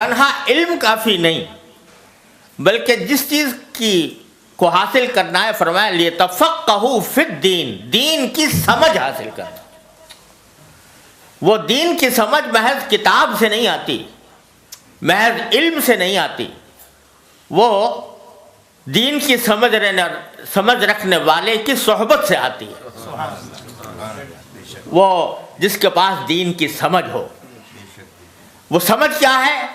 تنہا علم کافی نہیں بلکہ جس چیز کو حاصل کرنا ہے فرمایا لیتفقہوا فی الدین، دین کی سمجھ حاصل کرنا۔ وہ دین کی سمجھ محض کتاب سے نہیں آتی، محض علم سے نہیں آتی، وہ دین کی سمجھ رکھنے والے کی صحبت سے آتی ہے۔ وہ جس کے پاس دین کی سمجھ ہو، وہ سمجھ کیا ہے؟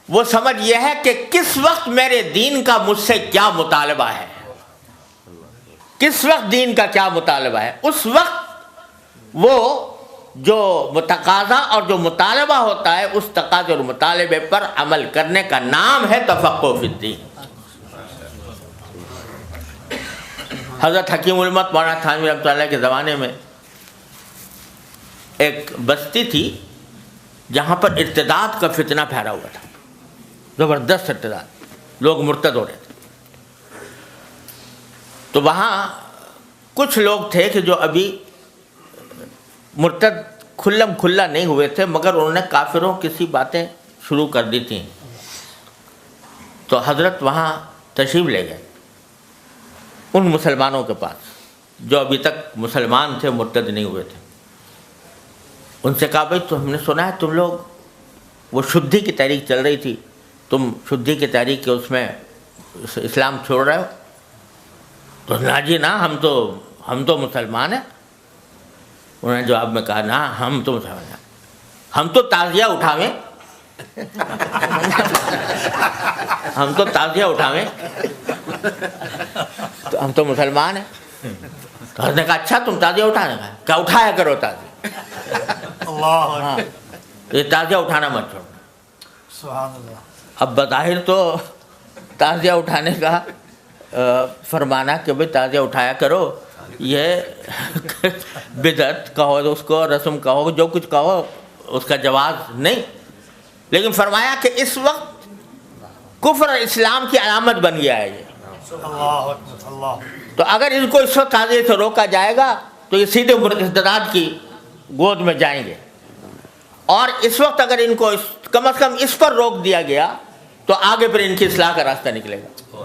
وہ سمجھ یہ ہے کہ کس وقت میرے دین کا مجھ سے کیا مطالبہ ہے، کس وقت دین کا کیا مطالبہ ہے۔ اس وقت وہ جو تقاضا اور جو مطالبہ ہوتا ہے، اس تقاضے اور مطالبے پر عمل کرنے کا نام ہے تفقہ فی الدین۔ حضرت حکیم الامت مولانا تھانوی رحمۃ اللہ کے زمانے میں ایک بستی تھی جہاں پر ارتداد کا فتنہ پھیلا ہوا تھا، زبردست ارتداد، لوگ مرتد ہو رہے تھے۔ تو وہاں کچھ لوگ تھے کہ جو ابھی مرتد کھلم کھلا نہیں ہوئے تھے، مگر انہوں نے کافروں کسی باتیں شروع کر دی تھیں۔ تو حضرت وہاں تشریف لے گئے ان مسلمانوں کے پاس جو ابھی تک مسلمان تھے، مرتد نہیں ہوئے تھے۔ ان سے کہا بھائی تو ہم نے سنا ہے تم لوگ، وہ شدھی کی تحریک چل رہی تھی، تم شدھی کی تحریک کے اس میں اسلام چھوڑ رہے ہو؟ تو نا جی نا، ہم تو مسلمان ہیں۔ انہوں نے جواب میں کہا نا، ہم تو مسلمان ہیں، ہم تو تعزیہ اٹھاویں، ہم تو تعزیہ اٹھاویں، تو ہم تو مسلمان ہیں۔ تو حضرت نے کہا اچھا تم تعزیہ اٹھانے کا، کیا اٹھایا کرو تعزیہ، ہاں یہ تعزیہ اٹھانا مت چھوڑنا۔ سبحان اللہ۔ اب بظاہر تو تعزیہ اٹھانے کا فرمانا کہ بھئی تعزیہ اٹھایا کرو، یہ بدعت کہو اس کو، رسم کہو، جو کچھ کہو، اس کا جواز نہیں۔ لیکن فرمایا کہ اس وقت کفر اور اسلام کی علامت بن گیا ہے یہ۔ اللہ اکبر، اللہ۔ تو اگر ان کو اس وقت تعزیے سے روکا جائے گا تو یہ سیدھے ارتداد کی گود میں جائیں گے، اور اس وقت اگر ان کو کم از کم اس پر روک دیا گیا تو آگے پھر ان کی اصلاح کا راستہ نکلے گا۔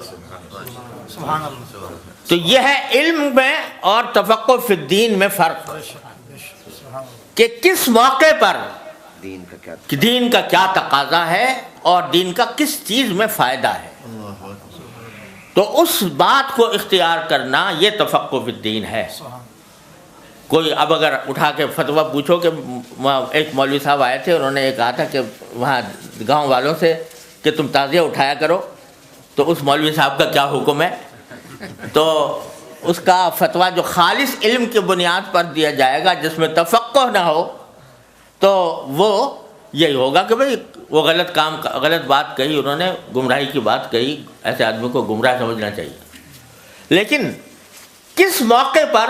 سبحان اللہ۔ تو یہ ہے علم میں اور تفقہ فی الدین میں فرق، کہ کس موقع پر دین کا کیا تقاضا ہے اور دین کا کس چیز میں فائدہ ہے، تو اس بات کو اختیار کرنا یہ تفقہ فی الدین ہے۔ کوئی اب اگر اٹھا کے فتویٰ پوچھو کہ ایک مولوی صاحب آئے تھے، انہوں نے یہ کہا تھا کہ وہاں گاؤں والوں سے کہ تم تعزیہ اٹھایا کرو، تو اس مولوی صاحب کا کیا حکم ہے؟ تو اس کا فتویٰ جو خالص علم کی بنیاد پر دیا جائے گا، جس میں تفقہ نہ ہو، تو وہ یہی ہوگا کہ بھئی وہ غلط بات کہی، انہوں نے گمراہی کی بات کہی، ایسے آدمی کو گمراہ سمجھنا چاہیے۔ لیکن کس موقع پر،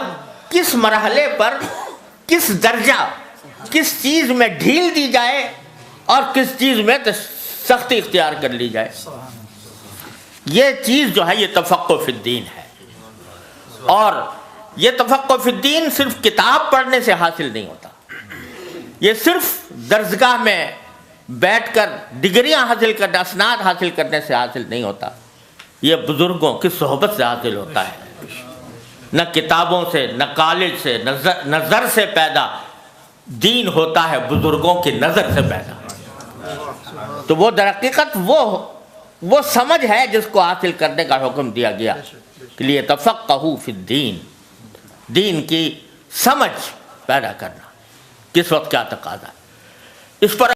کس مرحلے پر، کس درجہ، کس چیز میں ڈھیل دی جائے اور کس چیز میں سختی اختیار کر لی جائے، یہ چیز جو ہے یہ تفقہ فی الدین ہے۔ اور یہ تفقہ فی الدین صرف کتاب پڑھنے سے حاصل نہیں ہوتا، یہ صرف درسگاہ میں بیٹھ کر ڈگریاں حاصل کرنے، اسناد حاصل کرنے سے حاصل نہیں ہوتا، یہ بزرگوں کی صحبت سے حاصل ہوتا ہے۔ نہ کتابوں سے، نہ کالج سے، نظر سے پیدا دین ہوتا ہے، بزرگوں کی نظر سے پیدا۔ تو وہ در حقیقت وہ سمجھ ہے جس کو حاصل کرنے کا حکم دیا گیا، کہ لیے تفقہوا فی الدین، دین کی سمجھ پیدا کرنا، کس وقت کیا تقاضا ہے، اس پر